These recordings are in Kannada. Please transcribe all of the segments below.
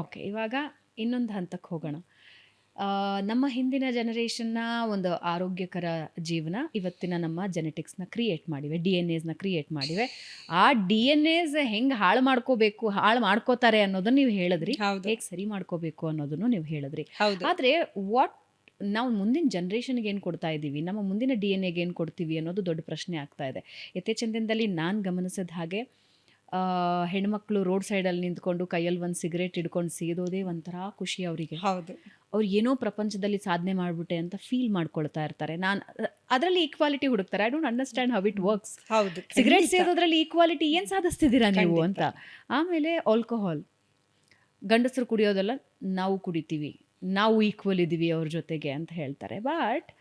ಓಕೆ, ಇವಾಗ ಇನ್ನೊಂದು ಹಂತಕ್ಕೆ ಹೋಗೋಣ. ನಮ್ಮ ಹಿಂದಿನ ಜನರೇಷನ್ನ ಒಂದು ಆರೋಗ್ಯಕರ ಜೀವನ ಇವತ್ತಿನ ನಮ್ಮ ಜೆನೆಟಿಕ್ಸ್ನ ಕ್ರಿಯೇಟ್ ಮಾಡಿವೆ, ಡಿ ಎನ್ ಎಸ್ನ ಕ್ರಿಯೇಟ್ ಮಾಡಿವೆ. ಆ ಡಿ ಎನ್ ಎಸ್ ಹೆಂಗೆ ಹಾಳು ಮಾಡ್ಕೋಬೇಕು, ಹಾಳು ಮಾಡ್ಕೋತಾರೆ ಅನ್ನೋದನ್ನು ನೀವು ಹೇಳಿದ್ರಿ, ಹೌದು ಹೇಗೆ ಸರಿ ಮಾಡ್ಕೋಬೇಕು ಅನ್ನೋದನ್ನು ನೀವು ಹೇಳಿದ್ರಿ. ಹೌದು ಆದರೆ ನಾವು ಮುಂದಿನ ಜನ್ರೇಷನ್ಗೆ ಏನು ಕೊಡ್ತಾ ಇದ್ದೀವಿ, ನಮ್ಮ ಮುಂದಿನ ಡಿ ಎನ್ ಎಗೆ ಏನು ಕೊಡ್ತೀವಿ ಅನ್ನೋದು ದೊಡ್ಡ ಪ್ರಶ್ನೆ ಆಗ್ತಾ ಇದೆ. ಇತ್ತೀಚಿನ ದಿನದಲ್ಲಿ ನಾನು ಗಮನಿಸಿದ ಹಾಗೆ ಹೆಣ್ಮಕ್ಳು ರೋಡ್ ಸೈಡಲ್ಲಿ ನಿಂತ್ಕೊಂಡು ಕೈಯಲ್ಲಿ ಒಂದು ಸಿಗರೇಟ್ ಹಿಡ್ಕೊಂಡು ಸೇದೋದೇ ಒಂಥರ ಖುಷಿ ಅವರಿಗೆ. ಹೌದು ಅವ್ರು ಏನೋ ಪ್ರಪಂಚದಲ್ಲಿ ಸಾಧನೆ ಮಾಡಿಬಿಟ್ಟೆ ಅಂತ ಫೀಲ್ ಮಾಡ್ಕೊಳ್ತಾ ಇರ್ತಾರೆ. ನಾನು ಅದರಲ್ಲಿ ಈಕ್ವಾಲಿಟಿ ಹುಡುಕ್ತಾರೆ. I don't understand how it works. ಹೌದು ಸಿಗರೇಟ್ ಖಂಡಿತ. ಸೇದೋದ್ರಲ್ಲಿ ಈಕ್ವಾಲಿಟಿ ಏನು ಸಾಧಿಸ್ತಿದ್ದೀರಾ ನೀವು ಖಂಡಿತ. ಅಂತ. ಆಮೇಲೆ ಆಲ್ಕೋಹಾಲ್, ಗಂಡಸರು ಕುಡಿಯೋದೆಲ್ಲ ನಾವು ಕುಡಿತೀವಿ, ನಾವು ಈಕ್ವಲ್ ಇದ್ದೀವಿ ಅವ್ರ ಜೊತೆಗೆ ಅಂತ ಹೇಳ್ತಾರೆ. ಬಟ್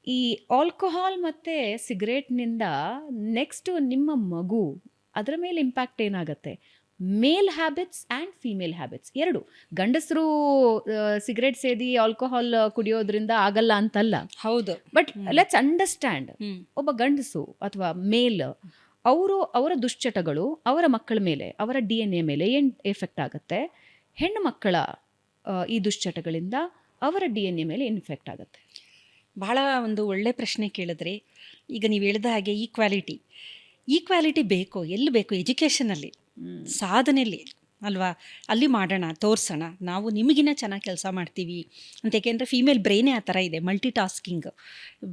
ಈ ಆಲ್ಕೋಹಾಲ್ ಮತ್ತು ಸಿಗರೇಟ್ನಿಂದ ನೆಕ್ಸ್ಟು ನಿಮ್ಮ ಮಗು, ಅದರ ಮೇಲೆ ಇಂಪ್ಯಾಕ್ಟ್ ಏನಾಗುತ್ತೆ? ಮೇಲ್ ಹ್ಯಾಬಿಟ್ಸ್ ಆ್ಯಂಡ್ ಫೀಮೇಲ್ ಹ್ಯಾಬಿಟ್ಸ್ ಎರಡು. ಗಂಡಸರು ಸಿಗರೇಟ್ ಸೇದಿ ಆಲ್ಕೋಹಾಲ್ ಕುಡಿಯೋದ್ರಿಂದ ಆಗಲ್ಲ ಅಂತಲ್ಲ, ಹೌದು ಬಟ್ ಲೆಟ್ಸ್ ಅಂಡರ್ಸ್ಟ್ಯಾಂಡ್. ಹ್ಮ್ ಒಬ್ಬ ಗಂಡಸು ಅಥವಾ ಮೇಲ್, ಅವರ ದುಶ್ಚಟಗಳು ಅವರ ಮಕ್ಕಳ ಮೇಲೆ, ಅವರ ಡಿ ಎನ್ ಎ ಮೇಲೆ ಏನು ಎಫೆಕ್ಟ್ ಆಗುತ್ತೆ? ಹೆಣ್ಣು ಮಕ್ಕಳ ಈ ದುಶ್ಚಟಗಳಿಂದ ಅವರ ಡಿ ಎನ್ ಎ ಮೇಲೆ ಏನು ಎಫೆಕ್ಟ್ ಆಗುತ್ತೆ? ಬಹಳ ಒಂದು ಒಳ್ಳೆ ಪ್ರಶ್ನೆ ಕೇಳಿದ್ರಿ. ಈಗ ನೀವು ಹೇಳಿದ ಹಾಗೆ ಈಕ್ವಾಲಿಟಿ ಬೇಕು, ಎಲ್ಲಿ ಬೇಕು? ಎಜುಕೇಷನಲ್ಲಿ, ಸಾಧನೆಯಲ್ಲಿ ಅಲ್ವಾ? ಅಲ್ಲಿ ಮಾಡೋಣ, ತೋರಿಸೋಣ, ನಾವು ನಿಮಗಿನ್ನ ಚೆನ್ನಾಗಿ ಕೆಲಸ ಮಾಡ್ತೀವಿ ಅಂತ. ಏಕೆಂದರೆ ಫೀಮೇಲ್ ಬ್ರೈನೇ ಆ ಥರ ಇದೆ, ಮಲ್ಟಿ ಟಾಸ್ಕಿಂಗ್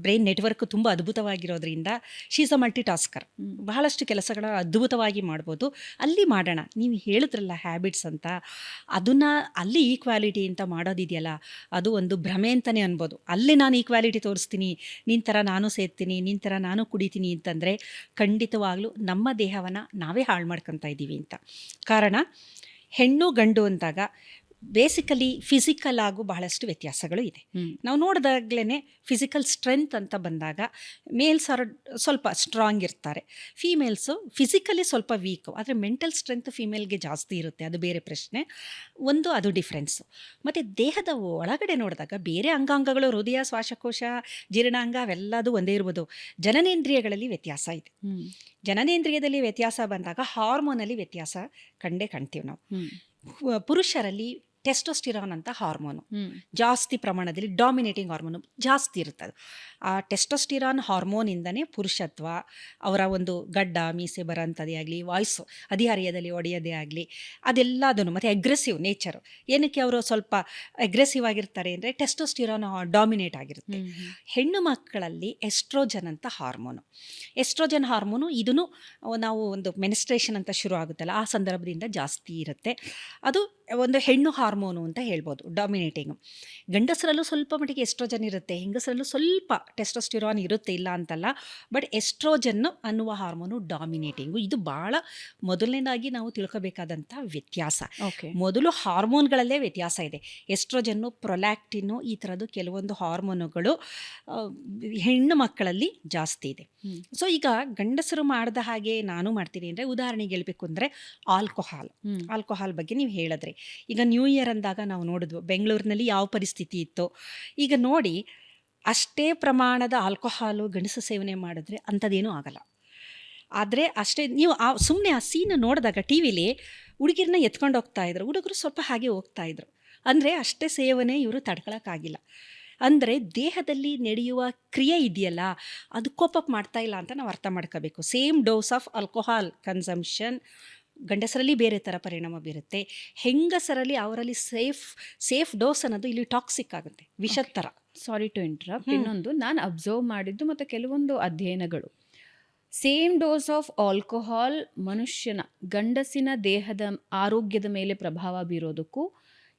ಬ್ರೈನ್ ನೆಟ್ವರ್ಕ್ ತುಂಬ ಅದ್ಭುತವಾಗಿರೋದ್ರಿಂದ she is a multitasker. ಬಹಳಷ್ಟು ಕೆಲಸಗಳ ಅದ್ಭುತವಾಗಿ ಮಾಡ್ಬೋದು. ಅಲ್ಲಿ ಮಾಡೋಣ. ನೀವು ಹೇಳಿದ್ರಲ್ಲ ಹ್ಯಾಬಿಟ್ಸ್ ಅಂತ, ಅದನ್ನು ಅಲ್ಲಿ ಈಕ್ವಾಲಿಟಿ ಅಂತ ಮಾಡೋದಿದೆಯಲ್ಲ, ಅದು ಒಂದು ಭ್ರಮೆ ಅಂತಲೇ ಅನ್ಬೋದು. ಅಲ್ಲಿ ನಾನು ಈಕ್ವಾಲಿಟಿ ತೋರಿಸ್ತೀನಿ, ನಿನ್ನ ಥರ ನಾನು ಸೇರ್ತೀನಿ, ನಿನ್ನ ಥರ ನಾನು ಕುಡಿತೀನಿ ಅಂತಂದರೆ ಖಂಡಿತವಾಗ್ಲೂ ನಮ್ಮ ದೇಹವನ್ನು ನಾವೇ ಹಾಳು ಮಾಡ್ಕೊತಾ ಇದ್ದೀವಿ ಅಂತ. ಕಾರಣ ಹೆಣ್ಣು ಗಂಡು ಅಂದಾಗ ಬೇಸಿಕಲಿ ಫಿಸಿಕಲ್ ಆಗು ಬಹಳಷ್ಟು ವ್ಯತ್ಯಾಸಗಳು ಇದೆ. ನಾವು ನೋಡಿದಾಗ್ಲೇ ಫಿಸಿಕಲ್ ಸ್ಟ್ರೆಂತ್ ಅಂತ ಬಂದಾಗ ಮೇಲ್ಸ್ ಆರ್ ಸ್ವಲ್ಪ ಸ್ಟ್ರಾಂಗ್ ಇರ್ತಾರೆ, ಫೀಮೇಲ್ಸು ಫಿಸಿಕಲಿ ಸ್ವಲ್ಪ ವೀಕು, ಆದರೆ ಮೆಂಟಲ್ ಸ್ಟ್ರೆಂತ್ ಫೀಮೇಲ್ಗೆ ಜಾಸ್ತಿ ಇರುತ್ತೆ, ಅದು ಬೇರೆ ಪ್ರಶ್ನೆ. ಅದು ಡಿಫ್ರೆನ್ಸು. ಮತ್ತು ದೇಹದ ಒಳಗಡೆ ನೋಡಿದಾಗ ಬೇರೆ ಅಂಗಾಂಗಗಳು, ಹೃದಯ, ಶ್ವಾಸಕೋಶ, ಜೀರ್ಣಾಂಗ ಅವೆಲ್ಲದು ಒಂದೇ ಇರ್ಬೋದು. ಜನನೇಂದ್ರಿಯಗಳಲ್ಲಿ ವ್ಯತ್ಯಾಸ ಇದೆ. ಜನನೇಂದ್ರಿಯದಲ್ಲಿ ವ್ಯತ್ಯಾಸ ಬಂದಾಗ ಹಾರ್ಮೋನಲ್ಲಿ ವ್ಯತ್ಯಾಸ ಕಾಣ್ತೀವಿ ನಾವು. ಪುರುಷರಲ್ಲಿ ಟೆಸ್ಟೋಸ್ಟಿರಾನ್ ಅಂತ ಹಾರ್ಮೋನು ಜಾಸ್ತಿ ಪ್ರಮಾಣದಲ್ಲಿ, ಡಾಮಿನೇಟಿಂಗ್ ಹಾರ್ಮೋನು ಜಾಸ್ತಿ ಇರ್ತದೆ. ಆ ಟೆಸ್ಟೋಸ್ಟಿರಾನ್ ಹಾರ್ಮೋನಿಂದನೇ ಪುರುಷತ್ವ, ಅವರ ಒಂದು ಗಡ್ಡ ಮೀಸೆ ಬರೋಂಥದ್ದೇ ಆಗಲಿ, ವಾಯ್ಸು ಹದಿಹರೆಯದಲ್ಲಿ ಒಡೆಯೋದೇ ಆಗಲಿ, ಅದೆಲ್ಲದನ್ನು. ಮತ್ತು ಅಗ್ರೆಸಿವ್ ನೇಚರು, ಏನಕ್ಕೆ ಅವರು ಸ್ವಲ್ಪ ಅಗ್ರೆಸಿವ್ ಆಗಿರ್ತಾರೆ ಅಂದರೆ ಟೆಸ್ಟೋಸ್ಟಿರಾನ್ ಡಾಮಿನೇಟ್ ಆಗಿರುತ್ತೆ. ಹೆಣ್ಣು ಮಕ್ಕಳಲ್ಲಿ ಎಸ್ಟ್ರೋಜನ್ ಅಂತ ಹಾರ್ಮೋನು. ಎಸ್ಟ್ರೋಜನ್ ಹಾರ್ಮೋನು ಇದನ್ನು ನಾವು ಒಂದು ಮೆನಿಸ್ಟ್ರೇಷನ್ ಅಂತ ಶುರು ಆಗುತ್ತಲ್ಲ, ಆ ಸಂದರ್ಭದಿಂದ ಜಾಸ್ತಿ ಇರುತ್ತೆ. ಅದು ಒಂದು ಹೆಣ್ಣು ಹಾರ್ಮೋನು ಅಂತ ಹೇಳ್ಬೋದು, ಡಾಮಿನೇಟಿಂಗು. ಗಂಡಸರಲ್ಲೂ ಸ್ವಲ್ಪ ಮಟ್ಟಿಗೆ ಎಸ್ಟ್ರೋಜನ್ ಇರುತ್ತೆ, ಹೆಂಗಸರಲ್ಲೂ ಸ್ವಲ್ಪ ಟೆಸ್ಟೋಸ್ಟಿರಾನ್ ಇರುತ್ತೆ, ಇಲ್ಲ ಅಂತಲ್ಲ. ಬಟ್ ಎಸ್ಟ್ರೋಜನ್ನು ಅನ್ನುವ ಹಾರ್ಮೋನು ಡಾಮಿನೇಟಿಂಗು. ಇದು ಭಾಳ ಮೊದಲನೇದಾಗಿ ನಾವು ತಿಳ್ಕೋಬೇಕಾದಂಥ ವ್ಯತ್ಯಾಸ. ಮೊದಲು ಹಾರ್ಮೋನ್ಗಳಲ್ಲೇ ವ್ಯತ್ಯಾಸ ಇದೆ. ಎಸ್ಟ್ರೋಜನ್ನು, ಪ್ರೊಲ್ಯಾಕ್ಟಿನ್ನು, ಈ ಥರದ್ದು ಕೆಲವೊಂದು ಹಾರ್ಮೋನುಗಳು ಹೆಣ್ಣು ಮಕ್ಕಳಲ್ಲಿ ಜಾಸ್ತಿ ಇದೆ. ಸೊ ಈಗ ಗಂಡಸರು ಮಾಡಿದ ಹಾಗೆ ನಾನು ಮಾಡ್ತೀನಿ ಅಂದರೆ, ಉದಾಹರಣೆಗೆ ಹೇಳ್ಬೇಕು ಅಂದರೆ ಆಲ್ಕೋಹಾಲ್ ಬಗ್ಗೆ ನೀವು ಹೇಳಿದ್ರಿ. ಈಗ ನ್ಯೂ ಇಯರ್ ಅಂದಾಗ ನಾವು ನೋಡಿದ್ವು ಬೆಂಗಳೂರಿನಲ್ಲಿ ಯಾವ ಪರಿಸ್ಥಿತಿ ಇತ್ತು. ಈಗ ನೋಡಿ, ಅಷ್ಟೇ ಪ್ರಮಾಣದ ಆಲ್ಕೋಹಾಲು ಗಂಡಸು ಸೇವನೆ ಮಾಡಿದ್ರೆ ಅಂಥದ್ದೇನೂ ಆಗಲ್ಲ. ಆದರೆ ಅಷ್ಟೇ ನೀವು ಸುಮ್ಮನೆ ಆ ಸೀನ್ ನೋಡಿದಾಗ ಟಿ ವಿಲಿ ಹುಡುಗಿರನ್ನ ಎತ್ಕೊಂಡು ಹೋಗ್ತಾ ಇದ್ರು, ಹುಡುಗರು ಸ್ವಲ್ಪ ಹಾಗೆ ಹೋಗ್ತಾ ಇದ್ರು. ಅಂದರೆ ಅಷ್ಟೇ ಸೇವನೆ ಇವರು ತಡ್ಕೊಳಕ್ಕಾಗಿಲ್ಲ. ಅಂದರೆ ದೇಹದಲ್ಲಿ ನಡೆಯುವ ಕ್ರಿಯೆ ಇದೆಯಲ್ಲ, ಅದು ಕೋಪಪ್ ಮಾಡ್ತಾ ಇಲ್ಲ ಅಂತ ನಾವು ಅರ್ಥ ಮಾಡ್ಕೋಬೇಕು. Same dose of alcohol consumption ಗಂಡಸರಲ್ಲಿ ಬೇರೆ ಥರ ಪರಿಣಾಮ ಬೀರುತ್ತೆ, ಹೆಂಗಸರಲ್ಲಿ ಅವರಲ್ಲಿ ಸೇಫ್ ಡೋಸ್ ಅನ್ನೋದು ಇಲ್ಲಿ ಟಾಕ್ಸಿಕ್ ಆಗುತ್ತೆ, ವಿಷದ ಥರ. Sorry to interrupt. ಇನ್ನೊಂದು ನಾನು ಅಬ್ಸರ್ವ್ ಮಾಡಿದ್ದು ಮತ್ತು ಕೆಲವೊಂದು ಅಧ್ಯಯನಗಳು, ಸೇಮ್ ಡೋಸ್ ಆಫ್ ಆಲ್ಕೋಹಾಲ್ ಮನುಷ್ಯನ ಗಂಡಸಿನ ದೇಹದ ಆರೋಗ್ಯದ ಮೇಲೆ ಪ್ರಭಾವ ಬೀರೋದಕ್ಕೂ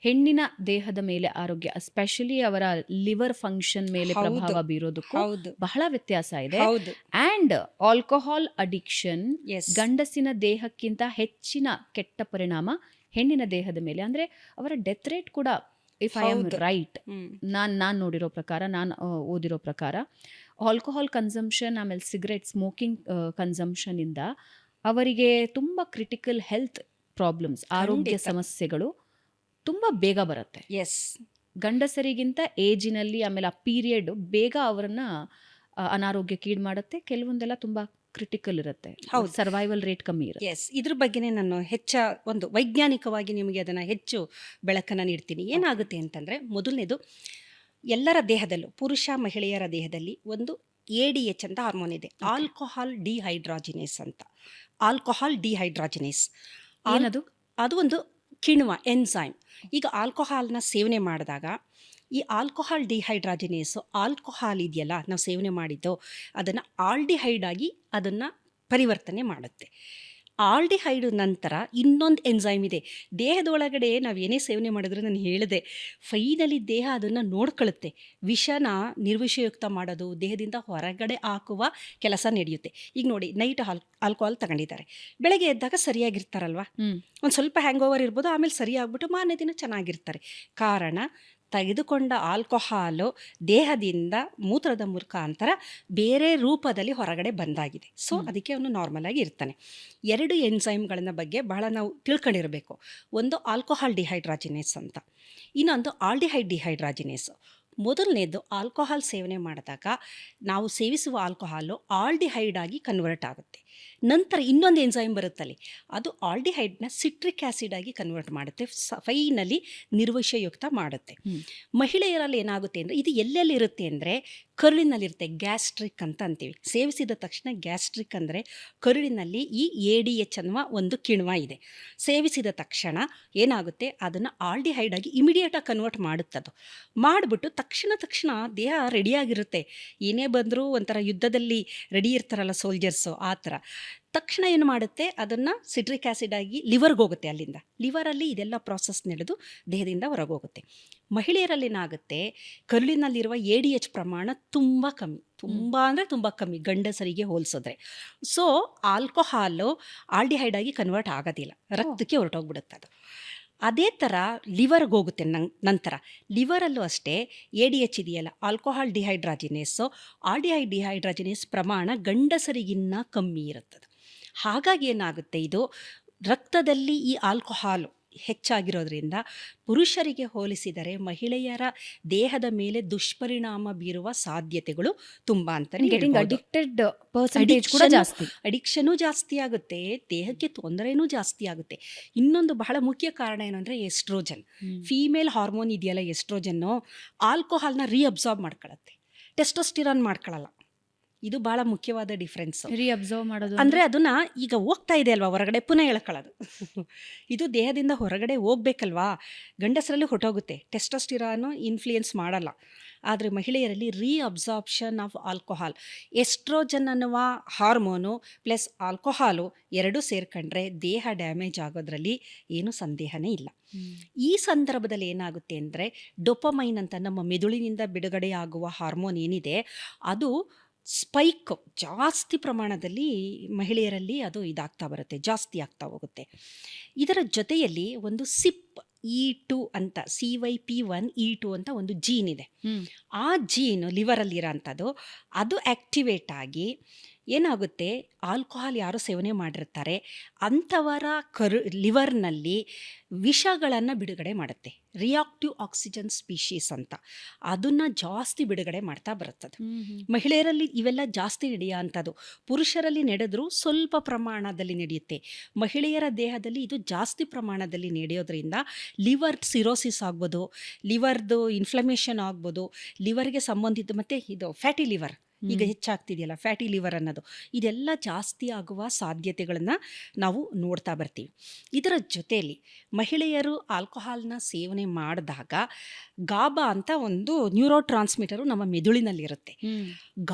ಹೆಣ್ಣಿನ ದೇಹದ ಮೇಲೆ ಆರೋಗ್ಯ, ಎಸ್ಪೆಷಲಿ ಅವರ ಲಿವರ್ ಫಂಕ್ಷನ್ ಮೇಲೆ ಪ್ರಭಾವ ಬೀರೋದಕ್ಕೂ ಬಹಳ ವ್ಯತ್ಯಾಸ ಇದೆ. ಆ್ಯಂಡ್ ಆಲ್ಕೋಹಾಲ್ ಅಡಿಕ್ಷನ್ ಗಂಡಸಿನ ದೇಹಕ್ಕಿಂತ ಹೆಚ್ಚಿನ ಕೆಟ್ಟ ಪರಿಣಾಮ ಹೆಣ್ಣಿನ ದೇಹದ ಮೇಲೆ. ಅಂದರೆ ಅವರ ಡೆತ್ ರೇಟ್ ಕೂಡ, ಇಫ್ ಐ ಆಮ್ ರೈಟ್, ನಾನು ನೋಡಿರೋ ಪ್ರಕಾರ, ನಾನು ಓದಿರೋ ಪ್ರಕಾರ, ಆಲ್ಕೋಹಾಲ್ ಕನ್ಸಂಪ್ಷನ್ ಆಮೇಲೆ ಸಿಗರೇಟ್ ಸ್ಮೋಕಿಂಗ್ ಕನ್ಸಂಪ್ಷನಿಂದ ಅವರಿಗೆ ತುಂಬ ಕ್ರಿಟಿಕಲ್ ಹೆಲ್ತ್ ಪ್ರಾಬ್ಲಮ್ಸ್, ಆರೋಗ್ಯ ಸಮಸ್ಯೆಗಳು ತುಂಬ ಬೇಗ ಬರುತ್ತೆ. ಗಂಡಸರಿಗಿಂತ ಏಜಿನಲ್ಲಿ, ಆಮೇಲೆ ಆ ಪೀರಿಯಡ್ ಬೇಗ ಅವರನ್ನು ಅನಾರೋಗ್ಯಕ್ಕೀಡು ಮಾಡುತ್ತೆ. ಕೆಲವೊಂದೆಲ್ಲ ತುಂಬ ಕ್ರಿಟಿಕಲ್ ಇರುತ್ತೆ, ಹೌದು. ಸರ್ವೈವಲ್ ರೇಟ್ ಕಮ್ಮಿ ಇರುತ್ತೆ. ಎಸ್, ಇದ್ರ ಬಗ್ಗೆನೇ ನಾನು ಒಂದು ವೈಜ್ಞಾನಿಕವಾಗಿ ನಿಮಗೆ ಅದನ್ನು ಹೆಚ್ಚು ಬೆಳಕನ್ನು ನೀಡ್ತೀನಿ. ಏನಾಗುತ್ತೆ ಅಂತಂದರೆ, ಮೊದಲನೇದು, ಎಲ್ಲರ ದೇಹದಲ್ಲೂ ಪುರುಷ ಮಹಿಳೆಯರ ದೇಹದಲ್ಲಿ ಒಂದು ADH ಅಂತ ಹಾರ್ಮೋನ್ ಇದೆ, ಆಲ್ಕೋಹಾಲ್ ಡಿಹೈಡ್ರಾಜಿನೇಸ್ ಅಂತ. ಆಲ್ಕೋಹಾಲ್ ಡಿಹೈಡ್ರಾಜಿನೇಸ್ ಏನದು? ಅದು ಒಂದು ಕಿಣ್ವ ಎನ್ಸೈಮ್. ಈಗ ಆಲ್ಕೋಹಾಲ್ನ ಸೇವನೆ ಮಾಡಿದಾಗ ಈ ಆಲ್ಕೋಹಾಲ್ ಡಿಹೈಡ್ರಾಜಿನೇಸು, ಆಲ್ಕೋಹಾಲ್ ಇದೆಯಲ್ಲ ನಾವು ಸೇವನೆ ಮಾಡಿದ್ದು, ಅದನ್ನು ಆಲ್ಡಿಹೈಡ್ ಆಗಿ ಅದನ್ನು ಪರಿವರ್ತನೆ ಮಾಡುತ್ತೆ. ಆಲ್ಡಿಹೈಡ್ ನಂತರ ಇನ್ನೊಂದು ಎನ್ಸೈಮ್ ಇದೆ ದೇಹದೊಳಗಡೆ. ನಾವು ಏನೇ ಸೇವನೆ ಮಾಡಿದ್ರೆ, ನಾನು ಹೇಳಿದೆ, ಫೈನಲಿ ದೇಹ ಅದನ್ನು ನೋಡ್ಕೊಳ್ಳುತ್ತೆ. ವಿಷನ ನಿರ್ವಿಷಯುಕ್ತ ಮಾಡೋದು, ದೇಹದಿಂದ ಹೊರಗಡೆ ಹಾಕುವ ಕೆಲಸ ನಡೆಯುತ್ತೆ. ಈಗ ನೋಡಿ, ನೈಟ್ ಆಲ್ಕೋಹಾಲ್ ತಗೊಂಡಿದ್ದಾರೆ, ಬೆಳಗ್ಗೆ ಎದ್ದಾಗ ಸರಿಯಾಗಿರ್ತಾರಲ್ವ, ಒಂದು ಸ್ವಲ್ಪ ಹ್ಯಾಂಗ್ ಓವರ್ ಇರ್ಬೋದು, ಆಮೇಲೆ ಸರಿಯಾಗ್ಬಿಟ್ಟು ಮಾರನೇ ದಿನ ಚೆನ್ನಾಗಿರ್ತಾರೆ. ಕಾರಣ, ತೆಗೆದುಕೊಂಡ ಆಲ್ಕೋಹಾಲು ದೇಹದಿಂದ ಮೂತ್ರದ ಮುಖಾಂತರ ಬೇರೆ ರೂಪದಲ್ಲಿ ಹೊರಗಡೆ ಬಂದಾಗಿದೆ. ಸೊ ಅದಕ್ಕೆ ಅವನು ನಾರ್ಮಲ್ ಆಗಿ ಇರ್ತಾನೆ. 2 ಎನ್ಸೈಮ್ಗಳನ್ನ ಬಗ್ಗೆ ಬಹಳ ನಾವು ತಿಳ್ಕೊಂಡಿರಬೇಕು. ಒಂದು ಆಲ್ಕೋಹಾಲ್ ಡಿಹೈಡ್ರಾಜಿನೇಸ್ ಅಂತ, ಇನ್ನೊಂದು ಆಲ್ಡಿಹೈಡ್ ಡಿಹೈಡ್ರಾಜಿನೇಸ್. ಮೊದಲನೇದು, ಆಲ್ಕೋಹಾಲ್ ಸೇವನೆ ಮಾಡಿದಾಗ ನಾವು ಸೇವಿಸುವ ಆಲ್ಕೋಹಾಲು ಆಲ್ಡಿಹೈಡ್ ಆಗಿ ಕನ್ವರ್ಟ್ ಆಗುತ್ತೆ. ನಂತರ ಇನ್ನೊಂದು ಎನ್ಸೈಮ್ ಬರುತ್ತಲ್ಲಿ, ಅದು ಆಲ್ಡಿಹೈಡ್ನ ಸಿಟ್ರಿಕ್ ಆ್ಯಸಿಡ್ ಆಗಿ ಕನ್ವರ್ಟ್ ಮಾಡುತ್ತೆ, ಫೈನಲಿ ನಿರ್ವಿಷಯುಕ್ತ ಮಾಡುತ್ತೆ. ಮಹಿಳೆಯರಲ್ಲಿ ಏನಾಗುತ್ತೆ ಅಂದರೆ, ಇದು ಎಲ್ಲೆಲ್ಲಿ ಇರುತ್ತೆ ಅಂದರೆ ಕರುಳಿನಲ್ಲಿರುತ್ತೆ, ಗ್ಯಾಸ್ಟ್ರಿಕ್ ಅಂತ ಅಂತೀವಿ. ಸೇವಿಸಿದ ತಕ್ಷಣ ಗ್ಯಾಸ್ಟ್ರಿಕ್ ಅಂದರೆ ಕರುಳಿನಲ್ಲಿ ಈ ADH ಅನ್ನುವ ಒಂದು ಕಿಣ್ವ ಇದೆ. ಸೇವಿಸಿದ ತಕ್ಷಣ ಏನಾಗುತ್ತೆ, ಅದನ್ನು ಆಲ್ಡಿಹೈಡ್ ಆಗಿ ಇಮಿಡಿಯೇಟಾಗಿ ಕನ್ವರ್ಟ್ ಮಾಡುತ್ತದು. ಮಾಡಿಬಿಟ್ಟು ತಕ್ಷಣ ದೇಹ ರೆಡಿಯಾಗಿರುತ್ತೆ. ಏನೇ ಬಂದರೂ ಒಂಥರ ಯುದ್ಧದಲ್ಲಿ ರೆಡಿ ಇರ್ತಾರಲ್ಲ ಸೋಲ್ಜರ್ಸು, ಆ ಥರ. ತಕ್ಷಣ ಏನು ಮಾಡುತ್ತೆ, ಅದನ್ನು ಸಿಟ್ರಿಕ್ ಆ್ಯಸಿಡ್ ಆಗಿ ಲಿವರ್ಗೆ ಹೋಗುತ್ತೆ. ಅಲ್ಲಿಂದ ಲಿವರಲ್ಲಿ ಇದೆಲ್ಲ ಪ್ರಾಸೆಸ್ ನಡೆದು ದೇಹದಿಂದ ಹೊರಗೋಗುತ್ತೆ. ಮಹಿಳೆಯರಲ್ಲಿ ಏನಾಗುತ್ತೆ, ಕರುಳಿನಲ್ಲಿರುವ ADH ಪ್ರಮಾಣ ತುಂಬ ಕಮ್ಮಿ, ತುಂಬ ಅಂದರೆ ತುಂಬ ಕಮ್ಮಿ ಗಂಡಸರಿಗೆ ಹೋಲಿಸಿದ್ರೆ. ಸೊ ಆಲ್ಕೋಹಾಲು ಆಲ್ಡಿಹೈಡ್ ಆಗಿ ಕನ್ವರ್ಟ್ ಆಗೋದಿಲ್ಲ, ರಕ್ತಕ್ಕೆ ಹೊರಟೋಗ್ಬಿಡುತ್ತೆ ಅದು. ಅದೇ ಥರ ಲಿವರ್ಗೆ ಹೋಗುತ್ತೆ. ನಂತರ ಲಿವರಲ್ಲೂ ಅಷ್ಟೇ ADH ಇದೆಯಲ್ಲ, ಆಲ್ಕೋಹಾಲ್ ಡಿಹೈಡ್ರಾಜಿನೇಸು, ಆಲ್ಡಿಹೈಡ್ ಡಿಹೈಡ್ರಾಜಿನೇಸ್ ಪ್ರಮಾಣ ಗಂಡಸರಿಗಿನ್ನ ಕಮ್ಮಿ ಇರುತ್ತದೆ. ಹಾಗಾಗಿ ಏನಾಗುತ್ತೆ, ಇದು ರಕ್ತದಲ್ಲಿ ಈ ಆಲ್ಕೋಹಾಲು ಹೆಚ್ಚಾಗಿರೋದ್ರಿಂದ ಪುರುಷರಿಗೆ ಹೋಲಿಸಿದರೆ ಮಹಿಳೆಯರ ದೇಹದ ಮೇಲೆ ದುಷ್ಪರಿಣಾಮ ಬೀರುವ ಸಾಧ್ಯತೆಗಳು ತುಂಬ ಅಂತ. ಅಡಿಕ್ಟೆಡ್ ಪರ್ಸೆಂಟೇಜ್ ಕೂಡ ಜಾಸ್ತಿ, ಅಡಿಕ್ಷನು ಜಾಸ್ತಿ ಆಗುತ್ತೆ, ದೇಹಕ್ಕೆ ತೊಂದರೆನೂ ಜಾಸ್ತಿ ಆಗುತ್ತೆ. ಇನ್ನೊಂದು ಬಹಳ ಮುಖ್ಯ ಕಾರಣ ಏನು ಅಂದರೆ ಎಸ್ಟ್ರೋಜನ್, ಫೀಮೇಲ್ ಹಾರ್ಮೋನ್ ಇದೆಯಲ್ಲ ಎಸ್ಟ್ರೋಜನ್ನು, ಆಲ್ಕೋಹಾಲ್ನ ರೀಅಬ್ಸಾರ್ಬ್ ಮಾಡ್ಕೊಳ್ಳುತ್ತೆ, ಟೆಸ್ಟೋಸ್ಟಿರಾನ್ ಮಾಡ್ಕೊಳ್ಳಲ್ಲ. ಇದು ಭಾಳ ಮುಖ್ಯವಾದ ಡಿಫ್ರೆನ್ಸ್. ರೀಅಬ್ಸರ್ವ್ ಮಾಡೋದು ಅಂದರೆ ಅದನ್ನು ಈಗ ಹೋಗ್ತಾ ಇದೆ ಅಲ್ವಾ ಹೊರಗಡೆ, ಪುನಃ ಎಳ್ಕೊಳ್ಳೋದು. ಇದು ದೇಹದಿಂದ ಹೊರಗಡೆ ಹೋಗ್ಬೇಕಲ್ವಾ, ಗಂಡಸರಲ್ಲಿ ಹೊಟ್ಟೋಗುತ್ತೆ, ಟೆಸ್ಟೋಸ್ಟಿರಾನು ಇನ್ಫ್ಲೂಯೆನ್ಸ್ ಮಾಡಲ್ಲ. ಆದರೆ ಮಹಿಳೆಯರಲ್ಲಿ ರೀಅಬ್ಸಾರ್ಪ್ಷನ್ ಆಫ್ ಆಲ್ಕೋಹಾಲ್, ಎಸ್ಟ್ರೋಜನ್ ಅನ್ನುವ ಹಾರ್ಮೋನು ಪ್ಲಸ್ ಆಲ್ಕೋಹಾಲು ಎರಡೂ ಸೇರ್ಕೊಂಡ್ರೆ ದೇಹ ಡ್ಯಾಮೇಜ್ ಆಗೋದ್ರಲ್ಲಿ ಏನೂ ಸಂದೇಹನೇ ಇಲ್ಲ. ಈ ಸಂದರ್ಭದಲ್ಲಿ ಏನಾಗುತ್ತೆ ಅಂದರೆ, ಡೊಪಮೈನ್ ಅಂತ ನಮ್ಮ ಮೆದುಳಿನಿಂದ ಬಿಡುಗಡೆಯಾಗುವ ಹಾರ್ಮೋನ್ ಏನಿದೆ, ಅದು ಸ್ಪೈಕ್ ಜಾಸ್ತಿ ಪ್ರಮಾಣದಲ್ಲಿ ಮಹಿಳೆಯರಲ್ಲಿ ಅದು ಇದಾಗ್ತಾ ಬರುತ್ತೆ, ಜಾಸ್ತಿ ಆಗ್ತಾ ಹೋಗುತ್ತೆ. ಇದರ ಜೊತೆಯಲ್ಲಿ ಒಂದು CYP2 ಅಂತ, CYP1E2 ಅಂತ ಒಂದು ಜೀನ್ ಇದೆ. ಆ ಜೀನ್ ಲಿವರಲ್ಲಿರೋ ಅಂಥದ್ದು, ಅದು ಆ್ಯಕ್ಟಿವೇಟ್ ಆಗಿ ಏನಾಗುತ್ತೆ, ಆಲ್ಕೋಹಾಲ್ ಯಾರು ಸೇವನೆ ಮಾಡಿರ್ತಾರೆ ಅಂಥವರ ಲಿವರ್ನಲ್ಲಿ ವಿಷಗಳನ್ನು ಬಿಡುಗಡೆ ಮಾಡುತ್ತೆ, ರಿಯಾಕ್ಟಿವ್ ಆಕ್ಸಿಜನ್ ಸ್ಪೀಶೀಸ್ ಅಂತ, ಅದನ್ನು ಜಾಸ್ತಿ ಬಿಡುಗಡೆ ಮಾಡ್ತಾ ಬರುತ್ತದೆ. ಮಹಿಳೆಯರಲ್ಲಿ ಇವೆಲ್ಲ ಜಾಸ್ತಿ ನಡೆಯೋ ಅಂಥದ್ದು, ಪುರುಷರಲ್ಲಿ ನಡೆದರೂ ಸ್ವಲ್ಪ ಪ್ರಮಾಣದಲ್ಲಿ ನಡೆಯುತ್ತೆ. ಮಹಿಳೆಯರ ದೇಹದಲ್ಲಿ ಇದು ಜಾಸ್ತಿ ಪ್ರಮಾಣದಲ್ಲಿ ನಡೆಯೋದ್ರಿಂದ ಲಿವರ್ ಸಿರೋಸಿಸ್ ಆಗ್ಬೋದು, ಲಿವರ್ದು ಇನ್ಫ್ಲಮೇಷನ್ ಆಗ್ಬೋದು, ಲಿವರ್ಗೆ ಸಂಬಂಧಿತ ಮತ್ತು ಇದು ಫ್ಯಾಟಿ ಲಿವರ್ ಈಗ ಹೆಚ್ಚಾಗ್ತಿದೆಯಲ್ಲ, ಫ್ಯಾಟಿ ಲಿವರ್ ಅನ್ನೋದು, ಇದೆಲ್ಲ ಜಾಸ್ತಿ ಆಗುವ ಸಾಧ್ಯತೆಗಳನ್ನು ನಾವು ನೋಡ್ತಾ ಬರ್ತೀವಿ. ಇದರ ಜೊತೆಯಲ್ಲಿ ಮಹಿಳೆಯರು ಆಲ್ಕೋಹಾಲ್ನ ಸೇವನೆ ಮಾಡಿದಾಗ ಗಾಬಾ ಅಂತ ಒಂದು ನ್ಯೂರೋ ಟ್ರಾನ್ಸ್ಮಿಟರು ನಮ್ಮ ಮೆದುಳಿನಲ್ಲಿರುತ್ತೆ.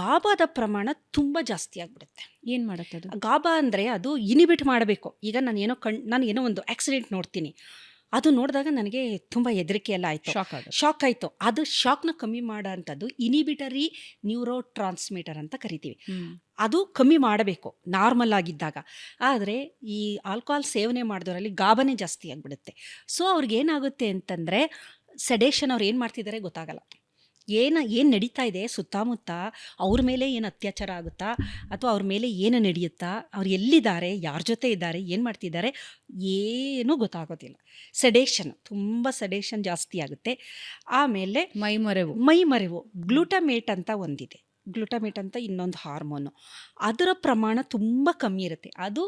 ಗಾಬಾದ ಪ್ರಮಾಣ ತುಂಬ ಜಾಸ್ತಿ ಆಗಿಬಿಡುತ್ತೆ. ಏನು ಮಾಡುತ್ತೆ ಅದು? ಗಾಬಾ ಅಂದರೆ ಅದು ಇನಿಬಿಟ್ ಮಾಡಬೇಕು. ಈಗ ನಾನು ಏನೋ ಒಂದು ಆಕ್ಸಿಡೆಂಟ್ ನೋಡ್ತೀನಿ, ಅದು ನೋಡಿದಾಗ ನನಗೆ ತುಂಬ ಹೆದರಿಕೆ ಎಲ್ಲ ಆಯಿತು, ಶಾಕ್ ಆಯಿತು. ಅದು ಶಾಕ್ನ ಕಮ್ಮಿ ಮಾಡೋ ಅಂಥದ್ದು ಇನಿಬಿಟರಿ ನ್ಯೂರೋ ಟ್ರಾನ್ಸ್ಮಿಟರ್ ಅಂತ ಕರಿತೀವಿ. ಅದು ಕಮ್ಮಿ ಮಾಡಬೇಕು ನಾರ್ಮಲ್ ಆಗಿದ್ದಾಗ. ಆದರೆ ಈ ಆಲ್ಕೋಹಾಲ್ ಸೇವನೆ ಮಾಡಿದವರಲ್ಲಿ ಗಾಬನೇ ಜಾಸ್ತಿ ಆಗಿಬಿಡುತ್ತೆ. ಸೊ ಅವ್ರಿಗೇನಾಗುತ್ತೆ ಅಂತಂದರೆ, ಸೆಡೇಷನ್ ಅವ್ರು ಏನು ಮಾಡ್ತಿದ್ದಾರೆ ಗೊತ್ತಾಗಲ್ಲ, ಏನು ನಡೀತಾ ಇದೆ ಸುತ್ತಮುತ್ತ, ಅವ್ರ ಮೇಲೆ ಏನು ಅತ್ಯಾಚಾರ ಆಗುತ್ತಾ ಅಥವಾ ಅವ್ರ ಮೇಲೆ ಏನು ನಡೆಯುತ್ತಾ, ಅವ್ರು ಎಲ್ಲಿದ್ದಾರೆ, ಯಾರ ಜೊತೆ ಇದ್ದಾರೆ, ಏನು ಮಾಡ್ತಿದ್ದಾರೆ, ಏನೂ ಗೊತ್ತಾಗೋದಿಲ್ಲ. ಸೆಡೇಷನ್, ತುಂಬ ಸೆಡೇಷನ್ ಜಾಸ್ತಿ ಆಗುತ್ತೆ. ಆಮೇಲೆ ಮೈಮರೆವು, ಗ್ಲೂಟಮೇಟ್ ಅಂತ ಒಂದಿದೆ. ಗ್ಲುಟಮೇಟ್ ಅಂತ ಇನ್ನೊಂದು ಹಾರ್ಮೋನು. ಅದರ ಪ್ರಮಾಣ ತುಂಬ ಕಮ್ಮಿ ಇರುತ್ತೆ. ಅದು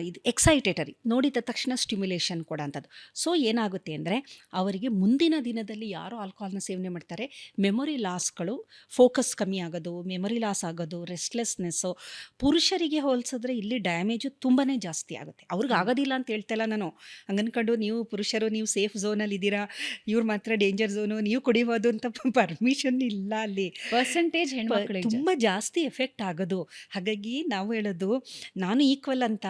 ಇದು ಎಕ್ಸೈಟೇಟರಿ, ನೋಡಿದ ತಕ್ಷಣ ಸ್ಟಿಮ್ಯುಲೇಷನ್ ಕೊಡೋಂಥದ್ದು. ಸೊ ಏನಾಗುತ್ತೆ ಅಂದರೆ, ಅವರಿಗೆ ಮುಂದಿನ ದಿನದಲ್ಲಿ ಯಾರು ಆಲ್ಕೋಹಾಲ್ನ ಸೇವನೆ ಮಾಡ್ತಾರೆ, ಮೆಮೊರಿ ಲಾಸ್ಗಳು, ಫೋಕಸ್ ಕಮ್ಮಿ ಆಗೋದು, ಮೆಮೊರಿ ಲಾಸ್ ಆಗೋದು, ರೆಸ್ಟ್ಲೆಸ್ನೆಸ್ಸು. ಪುರುಷರಿಗೆ ಹೋಲಿಸಿದ್ರೆ ಇಲ್ಲಿ ಡ್ಯಾಮೇಜು ತುಂಬಾ ಜಾಸ್ತಿ ಆಗುತ್ತೆ. ಅವ್ರಿಗೆ ಆಗೋದಿಲ್ಲ ಅಂತ ಹೇಳ್ತಾಯಿಲ್ಲ ನಾನು. ಹಂಗನ್ಕೊಂಡು ನೀವು ಪುರುಷರು ನೀವು ಸೇಫ್ ಝೋನಲ್ಲಿ ಇದ್ದೀರಾ, ಇವ್ರು ಮಾತ್ರ ಡೇಂಜರ್ ಝೋನು, ನೀವು ಕುಡಿಬೋದು ಅಂತ ಪರ್ಮಿಷನ್ ಇಲ್ಲ ಅಲ್ಲಿ. ಪರ್ಸೆಂಟೇಜ್ ಹೆಣ್ಮಕ್ಳಿಗೆ ತುಂಬ ಜಾಸ್ತಿ ಎಫೆಕ್ಟ್ ಆಗೋದು. ಹಾಗಾಗಿ ನಾವು ಹೇಳೋದು, ನಾನು ಈಕ್ವಲ್ ಅಂತ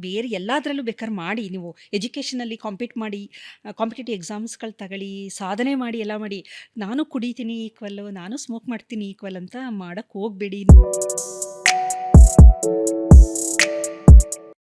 ಬೇರೆ ಎಲ್ಲದರಲ್ಲೂ ಬೇಕಾದ್ರೆ ಮಾಡಿ, ನೀವು ಎಜುಕೇಷನಲ್ಲಿ ಕಾಂಪೀಟ್ ಮಾಡಿ, ಕಾಂಪಿಟೇಟಿವ್ ಎಕ್ಸಾಮ್ಸ್ಗಳು ತಗೊಳ್ಳಿ, ಸಾಧನೆ ಮಾಡಿ, ಎಲ್ಲ ಮಾಡಿ. ನಾನು ಕುಡಿತೀನಿ ಈಕ್ವಲ್ಲು, ನಾನು ಸ್ಮೋಕ್ ಮಾಡ್ತೀನಿ ಈಕ್ವಲ್ ಅಂತ ಮಾಡೋಕ್ಕೆ ಹೋಗಬೇಡಿ.